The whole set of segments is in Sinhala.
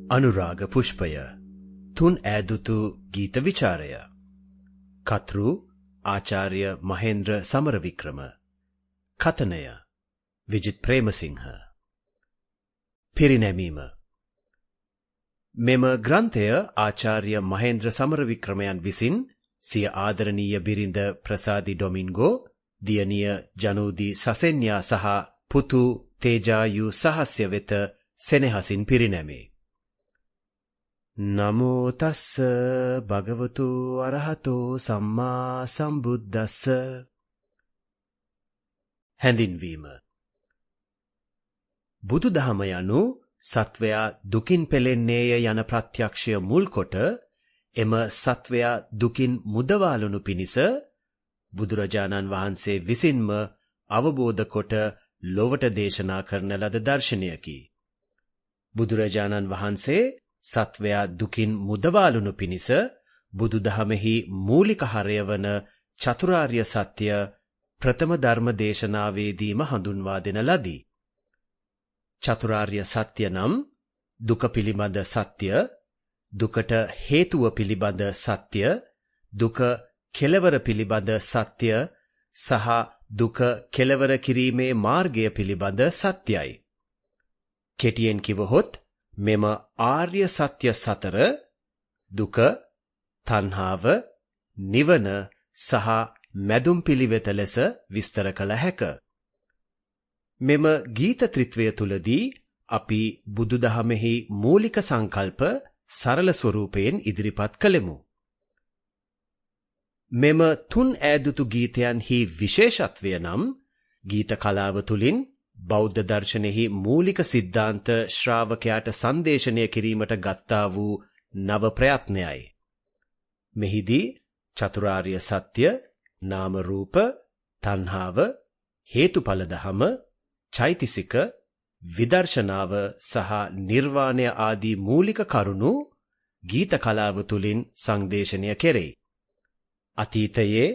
අනුරාග පුෂ්පය තුන් ඈදුතු ගීත විචාරය කතෘ ආචාර්ය මහේන්ද්‍ර සමරවික්‍රම කතනය විජිත් ප්‍රේමසිංහ පිරිනැමීම මෙම ග්‍රන්ථය ආචාර්ය මහේන්ද්‍ර සමරවික්‍රමයන් විසින් සිය ආදරණීය බිරිඳ ප්‍රසාදි ඩොමින්ගෝ දියණිය ජනූදි සසෙන්යා සහ පුතු තේජායු සහස්‍ය වෙත සෙනෙහසින් පිරිනැමේ. නමෝ තස්ස භගවතු අරහතෝ සම්මා සම්බුද්දස්ස. හැඳින්වීම. බුදුදහම යනු සත්වයා දුකින් පෙළෙන්නේය යන ප්‍රත්‍යක්ෂය මුල් කොට එම සත්වයා දුකින් මුදවාලනු පිණිස බුදුරජාණන් වහන්සේ විසින්ම අවබෝධ කොට ලොවට දේශනා කරන ලද දර්ශනයකි. බුදුරජාණන් වහන්සේ සත්වයා දුකින් මුදවාලනු පිණිස බුදුදහමෙහි මූලික හරය වන චතුරාර්ය සත්‍ය ප්‍රථම ධර්ම දේශනාවේදීම හඳුන්වා දෙන ලදී. චතුරාර්ය සත්‍ය නම් දුක පිළිබඳ සත්‍ය, දුකට හේතුව පිළිබඳ සත්‍ය, දුක කෙලවර පිළිබඳ සත්‍ය සහ දුක කෙලවර කිරීමේ මාර්ගය පිළිබඳ සත්‍යයි. කෙටියෙන් කිවහොත් මෙම ආර්ය සත්‍ය සතර දුක, තණ්හාව, නිවන සහ මැදුම් පිළිවෙත ලෙස විස්තර කළ හැක. මෙම ගීත ත්‍රිත්වය තුලදී අපි බුදුදහමෙහි මූලික සංකල්ප සරල ස්වරූපයෙන් ඉදිරිපත් කළෙමු. මෙම තුන් ඈදුතු ගීතයන්හි විශේෂත්වය නම් ගීත කලාව තුලින් බෞද්ධ දර්ශනයෙහි මූලික සිද්ධාන්ත ශ්‍රාවකයාට සංදේශනය කිරීමට ගත්තා වූ නව ප්‍රයත්නයයි. මෙහිදී චතුරාර්ය සත්‍ය, නාම රූප, තණ්හාව, හේතුඵල ධම, චෛතසික, විදර්ශනාව සහ නිර්වාණය ආදී මූලික කරුණු ගීත කලාව තුලින් සංදේශනය කෙරෙයි. අතීතයේ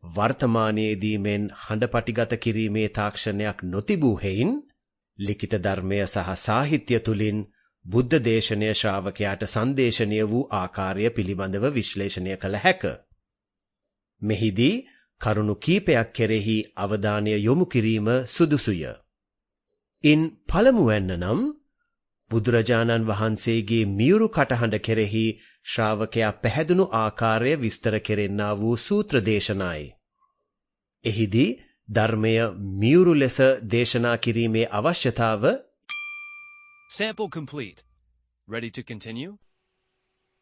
වර්තමානයේදී මෙන් හඬපටිගත කිරීමේ තාක්ෂණයක් නොතිබූ හේයින් ලිඛිත ධර්මය සහ සාහිත්‍ය තුලින් බුද්ධ දේශනය ශ්‍රාවකයාට සංදේශනය වූ ආකාරය පිළිබඳව විශ්ලේෂණය කළ හැක. මෙහිදී කරුණු කීපයක් කෙරෙහි අවධානය යොමු කිරීම සුදුසුය. ඉන් පළමුවැන්න නම් බුදුරජාණන් වහන්සේගේ මියුරු කටහඬ කෙරෙහි ශ්‍රාවකයා පැහැදුණු ආකාරය විස්තර කෙරෙන්නා වූ සූත්‍ර දේශනායි. එහිදී ධර්මය මියුරු ලෙස දේශනා කිරීමේ අවශ්‍යතාව Sample complete. Ready to continue?